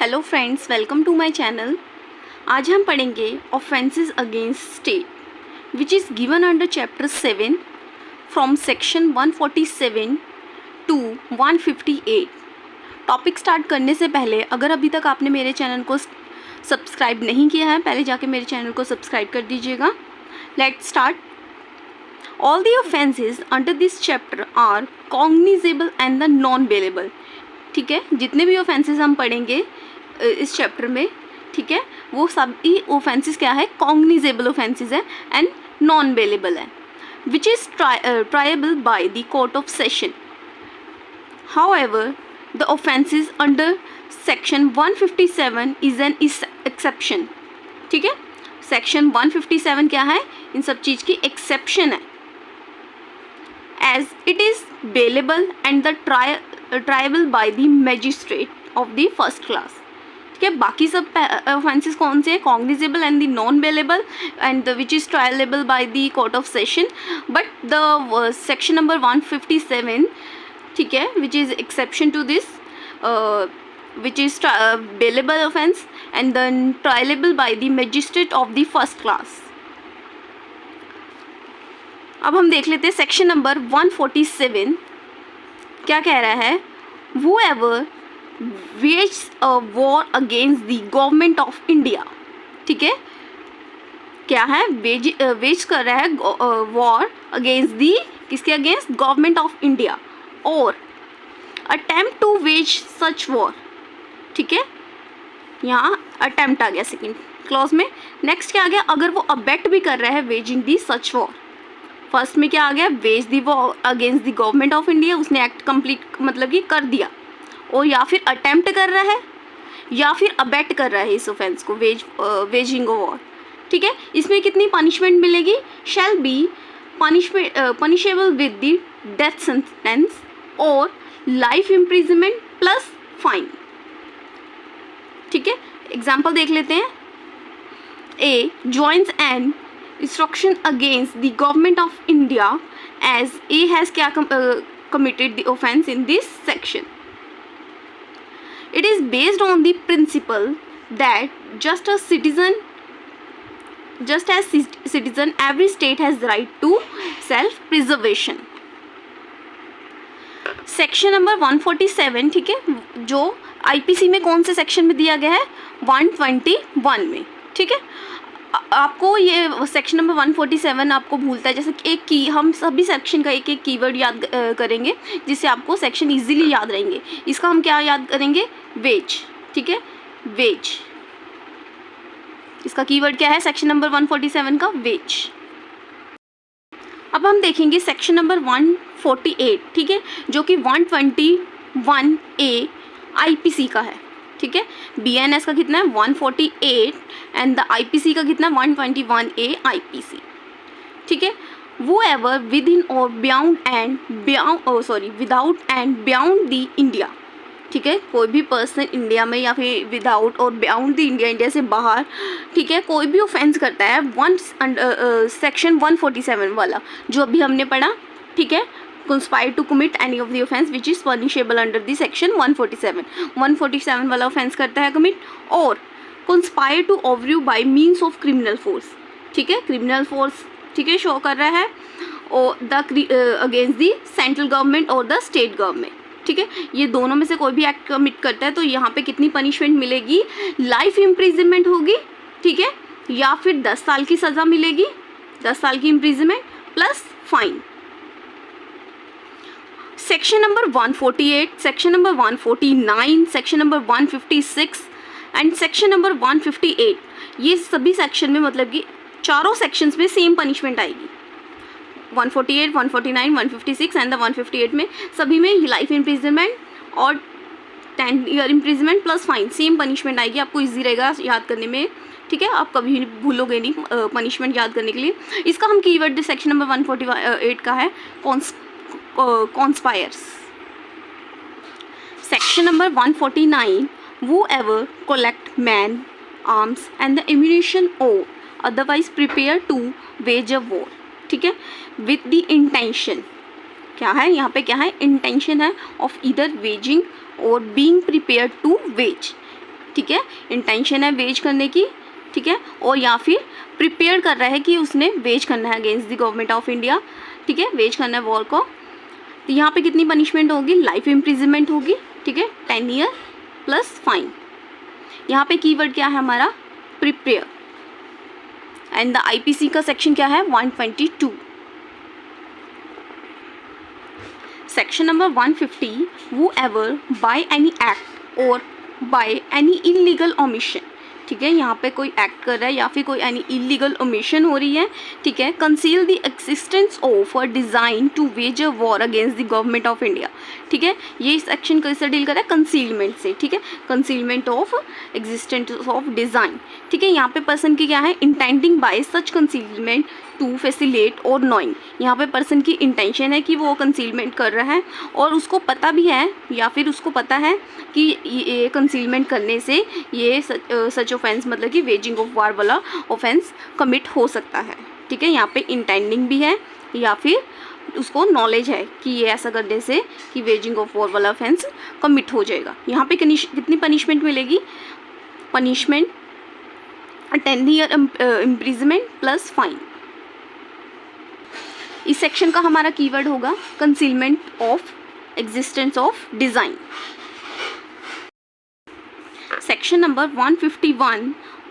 Hello friends, welcome to my channel. आज हम पढ़ेंगे offences against state which is given under chapter 7 from section 147 to 158। Topic start करने से पहले अगर अभी तक आपने मेरे चैनल को सब्सक्राइब नहीं किया है, पहले जाके मेरे चैनल को सब्सक्राइब कर दीजिएगा। Let's start. All the offences under this chapter are cognizable and the non bailable. ठीक है, जितने भी ऑफेंसेस हम पढ़ेंगे इस चैप्टर में, ठीक है, वो सभी ऑफेंसेस क्या है, कॉग्निजेबल ऑफेंसेस है एंड नॉन बेलेबल है, which is tribal by the court of session. However the offences under section 157 is an exception. ठीक है, सेक्शन 157 क्या है, इन सब चीज़ की एक्सेप्शन है, as it is bailable and the triable by the magistrate of the first class. ठीक है, बाकी सब ऑफेंसेस कौन से हैं, cognizable and the non bailable and which is triable by the court of session, but the section number 157, ठीक है, which is exception to this, which is bailable offense and then trialable by the magistrate of the first class. अब हम देख लेते हैं section number 147 क्या कह रहा है। whoever wage a war against the government of India, ठीक है, क्या है, वेज कर रहा है वॉर अगेंस्ट दी, किसके अगेंस्ट, गवर्नमेंट ऑफ इंडिया, और attempt to wage such war. ठीक है, यहाँ अटेम्प्ट आ गया सेकेंड क्लॉज में। नेक्स्ट क्या आ गया, अगर वो अबेट भी कर रहा है waging the such war. First में क्या आ गया, wage the war against the government of India, उसने एक्ट कंप्लीट मतलब कि कर दिया, और या फिर अटेम्प्ट कर रहा है या फिर अबेट कर रहा है इस ऑफेंस को, वेजिंग वॉर। ठीक है, इसमें कितनी पनिशमेंट मिलेगी, shall be punishable with the death sentence और लाइफ इम्प्रिजनमेंट प्लस फाइन। ठीक है, एग्जाम्पल देख लेते हैं। A joins an instruction against the government of India as A has क्या committed the offense in this section. It is based on the principle that just as citizen, every state has right to self-preservation. Section number 147, ठीक है, जो IPC में कौन से section में दिया गया है, 121 में। ठीक है, आपको ये सेक्शन नंबर 147 आपको भूलता है, जैसे एक की, हम सभी सेक्शन का एक एक कीवर्ड याद करेंगे जिससे आपको सेक्शन इजीली याद रहेंगे। इसका हम क्या याद करेंगे, वेज। ठीक है, वेज, इसका कीवर्ड क्या है सेक्शन नंबर 147 का, वेज। अब हम देखेंगे सेक्शन नंबर 148, ठीक है, जो कि 121A आईपीसी का है। ठीक है, बीएनएस का कितना है, 148 एंड द आईपीसी का कितना, 121A आईपीसी। ठीक है, whoever within or without and beyond the India. ठीक है, कोई भी पर्सन इंडिया में या फिर विदाउट और बियॉन्ड द इंडिया, इंडिया से बाहर, ठीक है, कोई भी ऑफेंस करता है सेक्शन 147 वाला जो अभी हमने पढ़ा। ठीक है, conspire to commit any of the offence which is punishable under the section 147 वाला ऑफेंस करता है कमिट, और conspire to overawe by means of criminal force. ठीक है, क्रिमिनल फोर्स, ठीक है, शो कर रहा है, और the against the central government और द स्टेट गवर्नमेंट। ठीक है, ये दोनों में से कोई भी एक्ट कमिट करता है तो यहाँ पे कितनी पनिशमेंट मिलेगी, लाइफ इम्प्रिजनमेंट होगी, ठीक है, या फिर 10 साल की सज़ा मिलेगी, 10 साल की imprisonment plus fine. Section number 148, section number 149, section number 156 and section number 158, ये सभी सेक्शन में मतलब कि चारों सेक्शंस में सेम पनिशमेंट आएगी। 148, 149, 156 एंड द 158 में सभी में लाइफ इम्प्रिजनमेंट और 10 year imprisonment plus fine, same punishment आएगी। आपको इजी रहेगा याद करने में। ठीक है, आप कभी भूलोगे नहीं पनिशमेंट याद करने के लिए। इसका हम कीवर्ड सेक्शन नंबर 148 का है conspires. Section number 149, whoever collect man, arms and the ammunition or otherwise prepare to wage a war। ठीक है, विथ द इंटेंशन, क्या है यहाँ पे, क्या है, इंटेंशन है ऑफ ईदर वेजिंग और बीइंग प्रिपेयर्ड टू वेज। ठीक है, इंटेंशन है वेज करने की, ठीक है, और या फिर प्रिपेयर कर रहा है कि उसने वेज करना है against the government of India, ठीक है, वेज करना है वॉर को। तो यहाँ पे कितनी पनिशमेंट होगी, लाइफ इम्प्रिजनमेंट होगी, ठीक है, 10 ईयर प्लस फाइन। यहाँ पे कीवर्ड क्या है हमारा, प्रिपेयर। एंड द आईपीसी का सेक्शन क्या है, 122। Section number 150, whoever by any act or by any illegal omission, ठीक है, यहाँ पे कोई एक्ट कर रहा है या फिर कोई एनी इलीगल ओमिशन हो रही है, ठीक है, conceal the existence of a design to wage a war against the government of India, ठीक है, ये सेक्शन कैसे डील कर रहा है, कंसीलमेंट से, ठीक है, concealment of existence of design, ठीक है। यहाँ पे पर्सन की क्या है, intending by such concealment to facilitate और नोइंग, यहाँ पे पर्सन की इंटेंशन है कि वो कंसीलमेंट कर रहा है और उसको पता भी है या फिर उसको पता है कि ये कंसीलमेंट करने से ये सच ऑफेंस मतलब कि वेजिंग ऑफ वार वाला ऑफेंस कमिट हो सकता है, ठीक है। यहाँ पे इंटेंडिंग भी है या फिर उसको नॉलेज है कि ये ऐसा करने से कि वेजिंग ऑफ वॉर वाला ऑफेंस कमिट हो जाएगा। यहाँ पे कितनी पनिशमेंट मिलेगी, punishment 10 year imprisonment plus fine. इस सेक्शन का हमारा कीवर्ड होगा concealment of existence of design. Section number 151,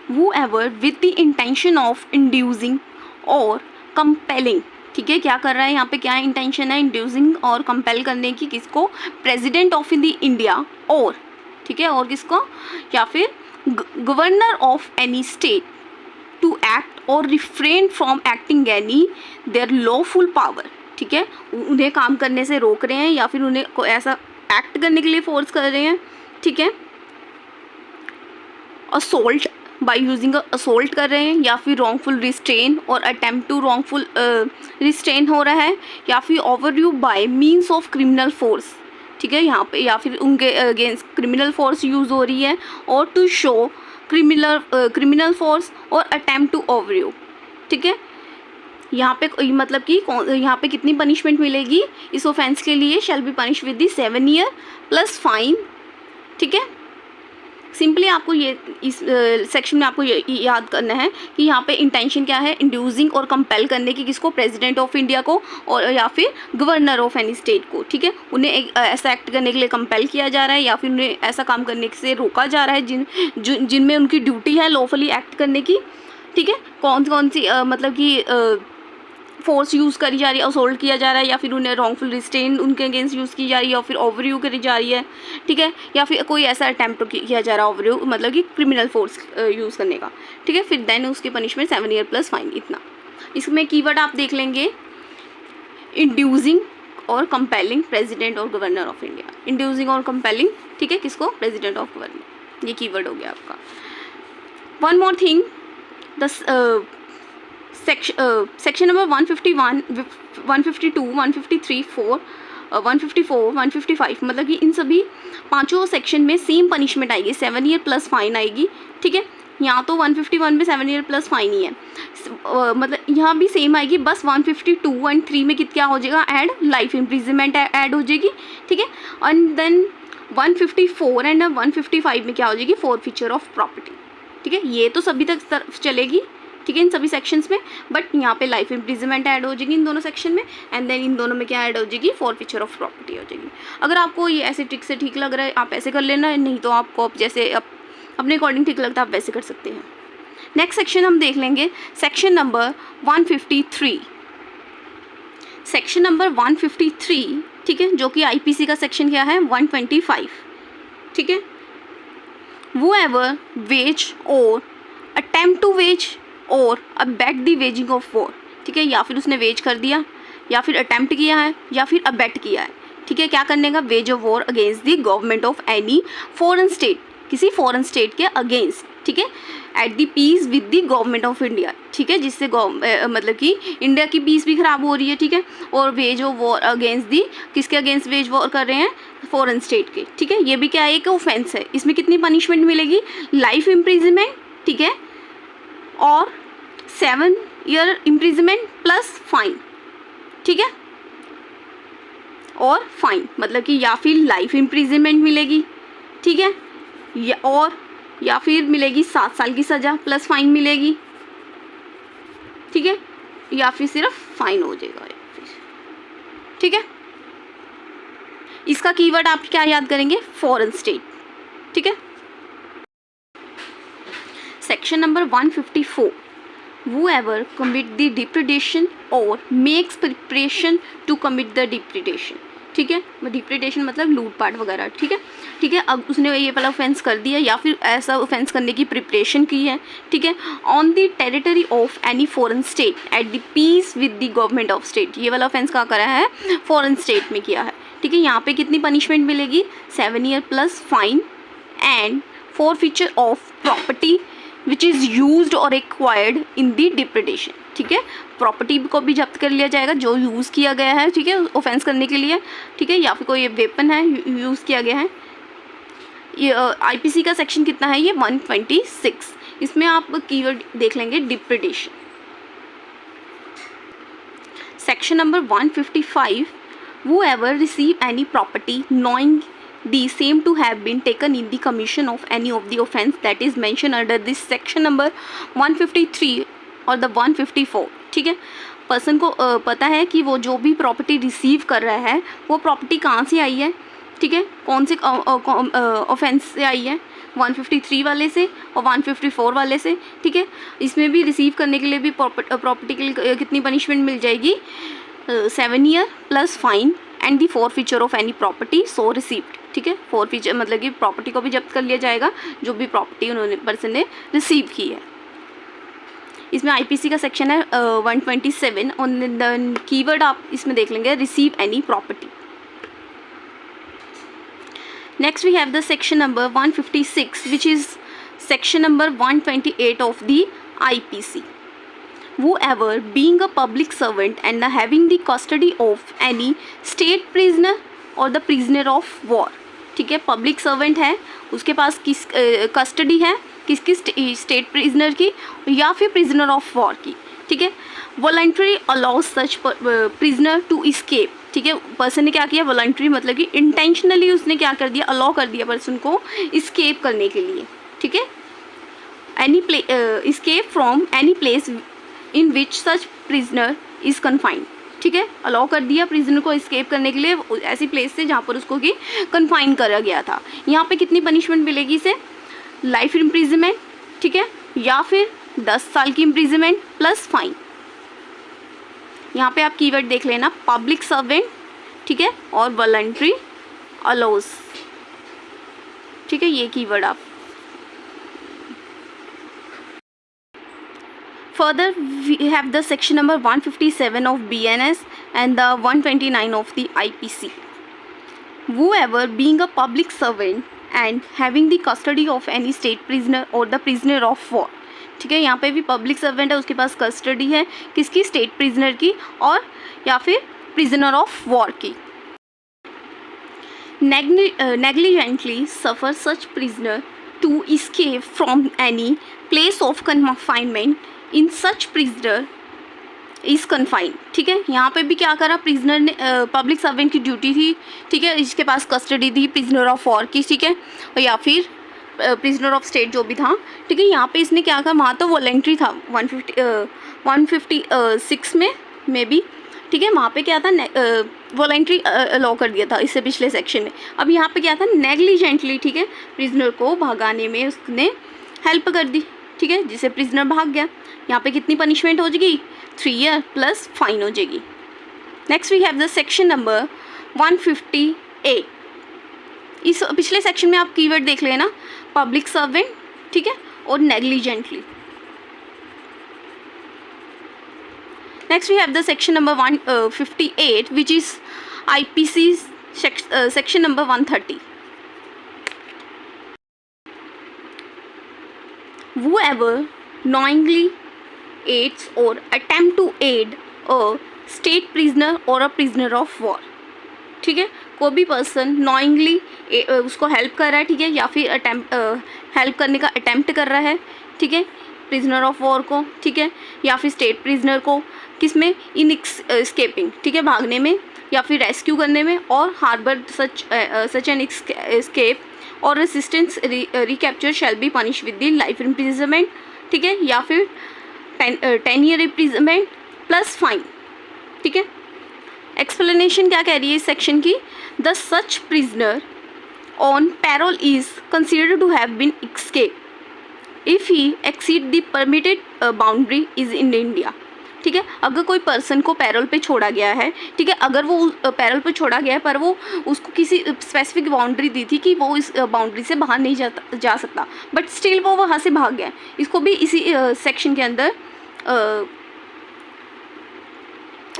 whoever with the intention of inducing और compelling, ठीक है, क्या कर रहा है यहाँ पे, क्या इंटेंशन है, इंड्यूसिंग और कंपेल करने की, किसको, प्रेसिडेंट ऑफ इंडिया और, ठीक है, और किसको, या फिर governor of any state to act और refrain from acting any their lawful power, ठीक है, उन्हें काम करने से रोक रहे हैं या फिर उन्हें को ऐसा एक्ट करने के लिए फोर्स कर रहे हैं, ठीक है, असोल्ट बाय यूजिंग असोल्ट कर रहे हैं या फिर रॉन्गफुल रिस्ट्रेन और अटेम्प्ट टू रॉन्गफुल रिस्ट्रेन हो रहा है या फिर overdue bye means of criminal force, ठीक है, यहाँ पे या फिर उनके अगेंस्ट क्रिमिनल फोर्स यूज़ हो रही है, और टू शो क्रिमिनल फोर्स और अटेम्प्ट टू ओवरड्यू, ठीक है। यहाँ पे मतलब कि यहाँ पे कितनी पनिशमेंट मिलेगी इस ऑफेंस के लिए, shall be punish with the 7 year plus fine, ठीक है। सिंपली आपको ये इस सेक्शन में आपको ये याद करना है कि यहाँ पे इंटेंशन क्या है, इंड्यूसिंग और कंपेल करने की, किसको, प्रेसिडेंट ऑफ इंडिया को और या फिर गवर्नर ऑफ एनी स्टेट को, ठीक है, उन्हें ऐसा एक्ट करने के लिए कंपेल किया जा रहा है या फिर उन्हें ऐसा काम करने से रोका जा रहा है जिनमें उनकी ड्यूटी है लॉफुली एक्ट करने की, ठीक है। कौन सी मतलब कि फोर्स यूज़ करी जा रही है, असोल्ट किया जा रहा है या फिर उन्हें रॉन्गफुल रिस्ट्रेन उनके अगेंस्ट यूज़ की जा रही है या फिर ओवरयू करी जा रही है, ठीक है, या फिर कोई ऐसा अटैम्प्ट किया जा रहा है ओवरयू मतलब कि क्रिमिनल फोर्स यूज़ करने का, ठीक है। फिर देन उसकी पनिशमेंट 7 ईयर प्लस फाइन, इतना। इसमें कीवर्ड आप देख लेंगे, इंड्यूसिंग और कंपेलिंग प्रेसिडेंट और गवर्नर ऑफ इंडिया, इंड्यूसिंग और कंपेलिंग, ठीक है, किसको, प्रेसिडेंट ऑफ गवर्नर, ये कीवर्ड हो गया आपका। One more thing, the section number 151, 152, 153, 154, 155 मतलब कि इन सभी पांचों सेक्शन में सेम पनिशमेंट आएगी, 7 ईयर प्लस फाइन आएगी, ठीक है। यहाँ तो 151 में 7 ईयर प्लस फाइन ही है, मतलब यहाँ भी सेम आएगी, बस 152 एंड 3 में क्या हो जाएगा, ऐड लाइफ इम्प्रिजनमेंट ऐड हो जाएगी, ठीक है। एंड देन 154 एंड 155 में क्या हो जाएगी, फॉरफीचर ऑफ प्रॉपर्टी, ठीक है। ये तो सभी तक चलेगी, ठीक है, इन सभी सेक्शंस में, बट यहाँ पे लाइफ इम्प्रिजनमेंट ऐड हो जाएगी इन दोनों सेक्शन में, एंड देन इन दोनों में क्या ऐड हो जाएगी, फॉरफीचर ऑफ प्रॉपर्टी हो जाएगी। अगर आपको ये ऐसे ट्रिक से ठीक लग रहा है आप ऐसे कर लेना, नहीं तो आपको जैसे अपने अकॉर्डिंग ठीक लगता है आप वैसे कर सकते हैं। नेक्स्ट सेक्शन हम देख लेंगे, सेक्शन नंबर 153। सेक्शन नंबर 153, ठीक है, जो कि आईपीसी का सेक्शन क्या है, 125, ठीक है। whoever wage or attempt to wage और abate the waging of war, ठीक है, या फिर उसने वेज कर दिया या फिर अटेम्प्ट किया है या फिर अबेट किया है, ठीक है, क्या करने का, ways of war against the government of any foreign state, किसी फॉरेन स्टेट के अगेंस्ट, ठीक है, at the peace with the government of India, ठीक है, जिससे मतलब कि इंडिया की पीस भी ख़राब हो रही है, ठीक है, और ways of war against the, किसके अगेंस्ट वेज वॉर कर रहे हैं, फॉरेन स्टेट के, ठीक है। ये भी क्या है, एक ऑफेंस है। इसमें कितनी पनिशमेंट मिलेगी, लाइफ इम्प्रिजनमेंट, ठीक है, और 7 ईयर इम्प्रिजनमेंट प्लस फाइन, ठीक है, और फाइन मतलब कि या फिर लाइफ इम्प्रिजनमेंट मिलेगी, ठीक है, या और या फिर मिलेगी 7 साल की सज़ा प्लस फाइन मिलेगी, ठीक है, या फिर सिर्फ फाइन हो जाएगा, ठीक है। इसका कीवर्ड आप क्या याद करेंगे, फॉरेन स्टेट, ठीक है। Section number 154, whoever commit the depredation or makes preparation to commit the depredation, ठीक है। डिप्रेडेशन मतलब लूटपाट वगैरह, ठीक है, ठीक है। अब उसने ये वाला ऑफेंस कर दिया या फिर ऐसा ऑफेंस करने की प्रिपरेशन की है, ठीक है, on the territory of any foreign state at the peace with the government of state. ये वाला ऑफेंस कहाँ करा है, फॉरेन स्टेट में किया है, ठीक है। यहाँ पे कितनी पनिशमेंट मिलेगी, 7 year plus fine and forfeiture of property which is used और एक्वायर्ड इन दी डिप्रेडेशन, ठीक है। प्रॉपर्टी को भी जब्त कर लिया जाएगा जो यूज़ किया गया है, ठीक है, ऑफेंस करने के लिए, ठीक है, या फिर कोई वेपन है यूज़ किया गया है। ये आईपीसी का सेक्शन कितना है, ये 126। इसमें आप कीवर्ड देख लेंगे depredation. Section number 155, whoever receive any property knowing the same to have been taken in the commission of any of the offence that is mentioned under this section number 153 और the 154, ठीक है। Person को पता है कि वो जो भी प्रॉपर्टी रिसीव कर रहा है वो प्रॉपर्टी कहाँ से आई है, ठीक है, कौन से ऑफेंस से आई है, 153 वाले से और 154 वाले से, ठीक है। इसमें भी रिसीव करने के लिए भी प्रॉपर्टी के लिए कितनी पनिशमेंट मिल जाएगी, 7 year plus fine and the forfeiture of any property so received, ठीक है। फॉरफीचर मतलब कि प्रॉपर्टी को भी जब्त कर लिया जाएगा जो भी प्रॉपर्टी उन्होंने पर्सन ने रिसीव की है। इसमें आईपीसी का सेक्शन है 127 और द कीवर्ड आप इसमें देख लेंगे receive any property. Next we have the section number 156 which is section number 128 of the IPC. Whoever being a public servant and having the custody of any state prisoner or the prisoner of war, ठीक है, public servant है, उसके पास किस custody है किसकी, state prisoner की या फिर प्रिजनर ऑफ वॉर की, ठीक है। Voluntary allows such prisoner to escape, ठीक है। पर्सन ने क्या किया, वॉलंटरी मतलब कि इंटेंशनली उसने क्या कर दिया, अलाउ कर दिया पर्सन को इस्केप करने के लिए, ठीक है। Any escape from any place in which such prisoner is confined, ठीक है, अलाउ कर दिया प्रिजनर को एस्केप करने के लिए ऐसी प्लेस से जहाँ पर उसको कि कन्फाइन करा गया था। यहाँ पे कितनी पनिशमेंट मिलेगी इसे, लाइफ इम्प्रिजनमेंट, ठीक है, या फिर 10 साल की इम्प्रिजनमेंट प्लस फाइन। यहाँ पे आप कीवर्ड देख लेना, पब्लिक सर्वेंट, ठीक है, और वॉलंटरी अलाउज, ठीक है, ये कीवर्ड आप। Further, we have the section number 157 of BNS and the 129 of the IPC. Whoever being a public servant and having the custody of any state prisoner or the prisoner of war, ठीक है, यहाँ पे भी public servant है, उसके पास custody है किसकी, state prisoner की और या फिर प्रिजनर ऑफ वॉर की। negligently suffer such prisoner to escape from any place of confinement in such prisoner is confined, ठीक है। यहाँ पे भी क्या करा, प्रिजनर ने पब्लिक सर्वेंट की ड्यूटी थी, ठीक है, इसके पास कस्टडी थी प्रिजनर ऑफ वॉर की, ठीक है, और या फिर प्रिजनर ऑफ स्टेट जो भी था, ठीक है। यहाँ पे इसने क्या कहा, वहाँ तो वॉलंटरी था 156 में भी, ठीक है, वहाँ पे क्या था, वॉलंटरी अलाउ कर दिया था इससे पिछले सेक्शन में। अब यहाँ पे क्या था, नेग्लिजेंटली, ठीक है, प्रिजनर को भगाने में उसने हेल्प कर दी, ठीक है, जिससे प्रिजनर भाग गया। यहाँ पे कितनी पनिशमेंट हो जाएगी, 3 ईयर प्लस फाइन हो जाएगी। Next we have the section number 158। इस पिछले सेक्शन में आप कीवर्ड देख लेना, पब्लिक सर्वेंट, ठीक है, और negligently. Next we have the section number 158 which is IPC section number 130। Whoever knowingly aids or attempt to aid a state prisoner or a prisoner of war, ठीक है, कोई भी पर्सन नॉइंगली उसको हेल्प कर रहा है, ठीक है, या फिर हेल्प करने का अटेम्प्ट कर रहा है, ठीक है, प्रिजनर ऑफ वॉर को, ठीक है, या फिर स्टेट प्रिजनर को किसमें, इन एस्केपिंग, ठीक है, भागने में या फिर रेस्क्यू करने में, और हार्बर सच एन एस्केप और resistance recapture shall be punish with the life imprisonment, ठीक है, या फिर 10 ईयर इम्प्रिजनमेंट प्लस फाइन, ठीक है। एक्सप्लेनेशन क्या कह रही है इस सेक्शन की, the such prisoner on parole is considered to have been escape if he exceed the permitted boundary is in India, ठीक है। अगर कोई पर्सन को पैरोल पे छोड़ा गया है, ठीक है, अगर वो पैरोल पे छोड़ा गया है पर वो उसको किसी स्पेसिफिक बाउंड्री दी थी कि वो इस बाउंड्री से बाहर नहीं जा सकता, बट स्टिल वो वहाँ से भाग गया, इसको भी इसी सेक्शन के अंदर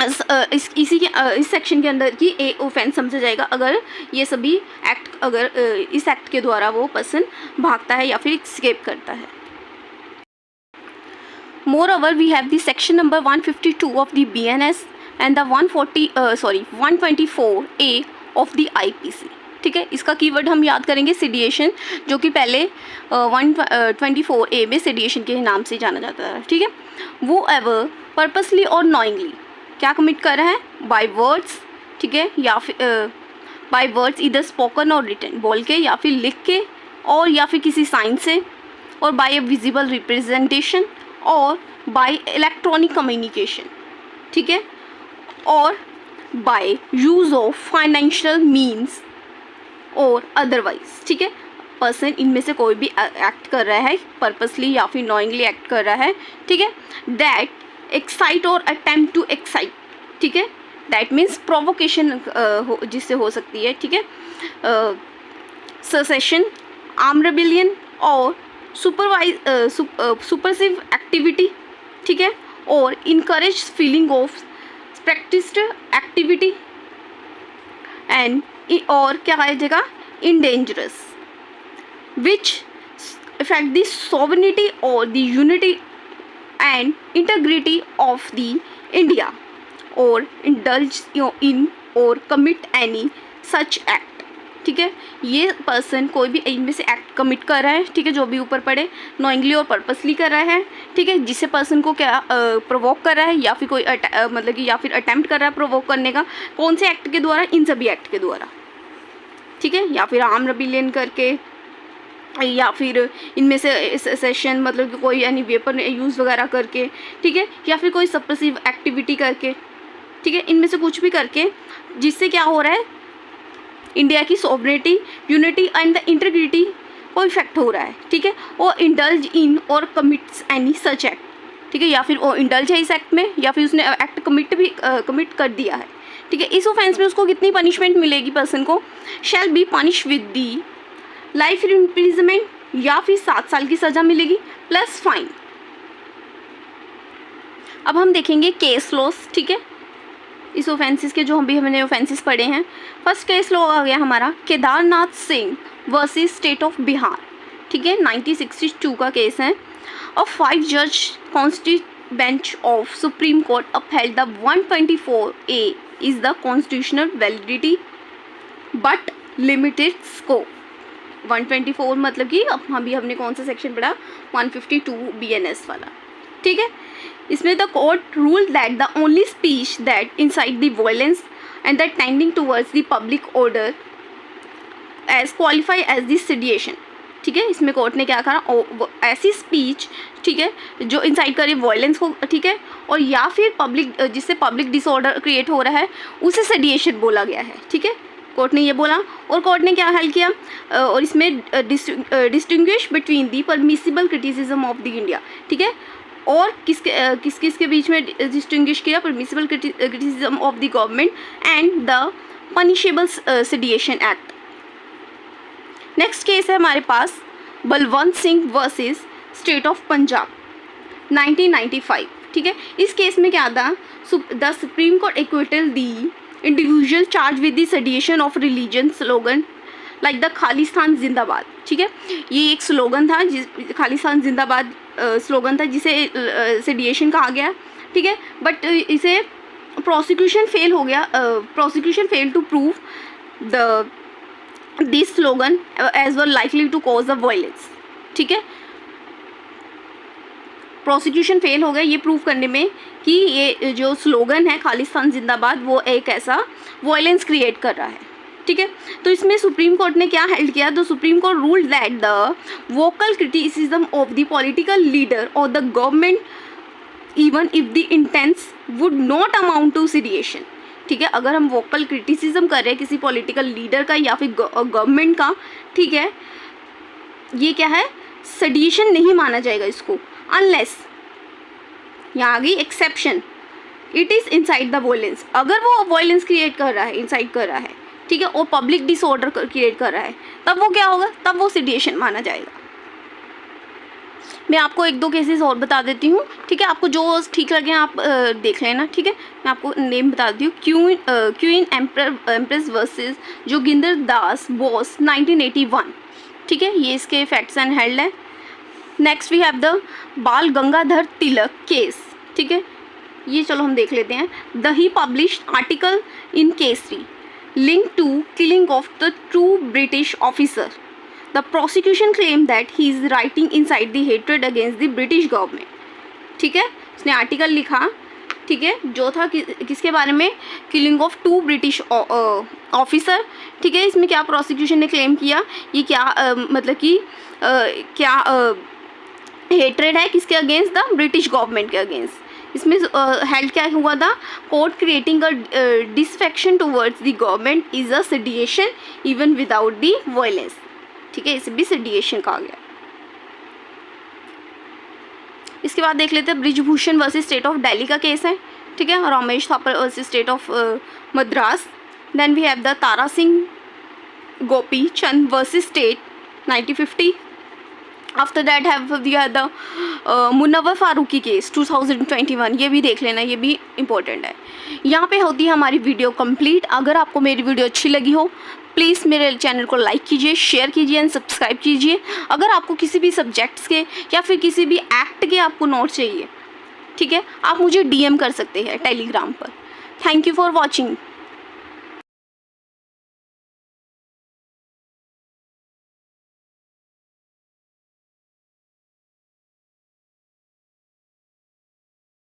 इस सेक्शन के अंदर की ए ऑफेंस समझा जाएगा अगर ये सभी एक्ट अगर इस एक्ट के द्वारा वो पर्सन भागता है या फिर एस्केप करता है। Moreover, we have the section number 152 of the BNS and the 124A of the IPC, ठीक है। इसका कीवर्ड हम याद करेंगे सेडिएशन, जो कि पहले 124A में सेडिएशन के नाम से जाना जाता है, ठीक है। वो एवर पर्पसली और नॉइंगली क्या कमिट कर रहा है, बाय वर्ड्स, ठीक है, या फिर बाय वर्ड्स इधर स्पोकन और रिटन, बोल के या फिर लिख के और या फिर किसी साइन से, और बाय ए विजिबल रिप्रेजेंटेशन और बाय इलेक्ट्रॉनिक कम्युनिकेशन, ठीक है, और by use of financial means और अदरवाइज, ठीक है। पर्सन इनमें से कोई भी एक्ट कर रहा है पर्पसली या फिर नॉइंगली एक्ट कर रहा है, ठीक है, दैट एक्साइट और अटेम्प्ट टू एक्साइट, ठीक है, दैट मीन्स प्रोवोकेशन जिससे हो सकती है, ठीक है, सेसेशन, आर्म रेबिलियन और सुपरसिव एक्टिविटी, ठीक है, और encourage feeling of practised activity and और क्या कहा जाएगा, इंडेंजरस विच इफेक्ट द सॉवरेनिटी और the unity and integrity of the India और इंडल्ज इन और कमिट एनी सच एक्ट, ठीक है। ये पर्सन कोई भी इनमें से एक्ट कमिट कर रहा है, ठीक है, जो भी ऊपर पड़े, नॉइंगली और पर्पसली कर रहा है, ठीक है, जिससे पर्सन को क्या प्रोवोक कर रहा है या फिर कोई मतलब कि या फिर अटेम्प्ट कर रहा है प्रोवोक करने का, कौन से एक्ट के द्वारा, इन सभी एक्ट के द्वारा, ठीक है, या फिर आर्म रेबिलियन करके या फिर इनमें से सेशन मतलब कि कोई यानी वेपन यूज़ वगैरह करके, ठीक है, या फिर कोई सप्रेसिव एक्टिविटी करके, ठीक है, इनमें से कुछ भी करके जिससे क्या हो रहा है, इंडिया की sovereignty, unity and the integrity को इफेक्ट हो रहा है, ठीक है, और इंडल्ज इन और कमिट्स एनी सच एक्ट, ठीक है, या फिर वो इंडल्ज है इस एक्ट में या फिर उसने एक्ट कमिट कर दिया है, ठीक है। इस ऑफेंस में उसको कितनी पनिशमेंट मिलेगी पर्सन को, shall be punish with the life imprisonment या फिर 7 साल की सज़ा मिलेगी प्लस फाइन। अब हम देखेंगे केस लॉस, ठीक है, इस ऑफेंसिस के जो हमने ऑफेंसिस पढ़े हैं। फर्स्ट केस लॉ आ गया हमारा Kedarnath Singh versus state of Bihar, ठीक है, 1962 का केस है। और 5 जज constitute bench of supreme court upheld the 124A is the constitutional validity but limited scope. 124 मतलब कि अब हमने कौन सा सेक्शन पढ़ा, 152 BNS वाला, ठीक है। इसमें the court rule that the only speech that incite the violence and that tending towards the public order as qualify as the sedition, ठीक है। इसमें कोर्ट ने क्या कहा, ऐसी स्पीच, ठीक है, जो इंसाइट करे वायलेंस को, ठीक है, और या फिर पब्लिक जिससे पब्लिक डिसऑर्डर क्रिएट हो रहा है उसे सेडिएशन बोला गया है, ठीक है, कोर्ट ने ये बोला। और कोर्ट ने क्या हल किया, और इसमें distinguish between the permissible criticism of the India, ठीक है, और किसके बीच में डिस्टिंग्विश किया, permissible criticism of the government and the punishable sedition act. Next case है हमारे पास Balwant Singh versus state of Punjab 1995, ठीक है। इस केस में क्या था, the supreme court acquitted the individual charge with the sedition of religion slogan like the Khalistan zindabad, ठीक है। ये एक स्लोगन था, खालिस्तान जिंदाबाद स्लोगन था जिसे सेडिएशन कहा गया, ठीक है, बट इसे प्रोसिक्यूशन फेल हो गया, prosecution fail to prove the this slogan as well likely to cause the violence, ठीक है। प्रोसिक्यूशन फेल हो गया ये प्रूव करने में कि ये जो स्लोगन है खालिस्तान जिंदाबाद वो एक ऐसा वायलेंस क्रिएट कर रहा है, ठीक है। तो इसमें सुप्रीम कोर्ट ने क्या हेल्ड किया, the supreme court ruled that the vocal criticism of the political leader और the government even if the intense would not amount to sedition. ठीक है, अगर हम वोकल क्रिटिसिज्म कर रहे हैं किसी पॉलिटिकल लीडर का या फिर गवर्नमेंट का, ठीक है, ये क्या है, सेडिशन नहीं माना जाएगा इसको, अनलेस, यहाँ आ गई exception, it is inside the violence. अगर वो वॉयलेंस क्रिएट कर रहा है, इंसाइड कर रहा है, ठीक है, और पब्लिक डिसऑर्डर क्रिएट कर रहा है, तब वो क्या होगा, तब वो सेडिशन माना जाएगा। मैं आपको एक दो केसेस और बता देती हूँ, ठीक है, आपको जो ठीक लगे आप देख लेना, ठीक है। मैं आपको नेम बता देती हूँ, क्वीन एम्प्रेस वर्सेस जोगिंदर दास बोस 1981, ठीक है, ये इसके फैक्ट्स एंड हेल्ड है। नेक्स्ट वी हैव द बाल गंगाधर तिलक केस, ठीक है, ये चलो हम देख लेते हैं। The he published article in Kesari link to killing of the two British officer. The prosecution claimed that he is writing inside the hatred against the British government। ठीक है, उसने आर्टिकल लिखा, ठीक है, जो था किसके बारे में, killing of two British officer. ठीक है, इसमें क्या प्रोसिक्यूशन ने क्लेम किया, ये क्या मतलब कि क्या हेट्रेड है किसके अगेंस्ट, द ब्रिटिश गवर्नमेंट के अगेंस्ट। इसमें हेल्ड क्या हुआ था, court creating a disaffection towards the government is a sedition even without the violence. ठीक है, इसे भी सेडिएशन कहा गया। इसके बाद देख लेते हैं Brij Bhushan versus state of Delhi का केस है, ठीक है, Ramesh Thapar versus state of Madras. Then we have the Tara Singh Gopi Chand versus state 1950। After that have we have the Munawar Faruqui case 2021, ये भी देख लेना, ये भी इम्पोर्टेंट है। यहाँ पे होती है हमारी वीडियो कंप्लीट। अगर आपको मेरी वीडियो अच्छी लगी हो प्लीज़ मेरे चैनल को लाइक कीजिए, शेयर कीजिए एंड सब्सक्राइब कीजिए। अगर आपको किसी भी सब्जेक्ट्स के या फिर किसी भी एक्ट के आपको नोट चाहिए, ठीक है, आप मुझे DM कर सकते हैं टेलीग्राम पर। Thank you for watching.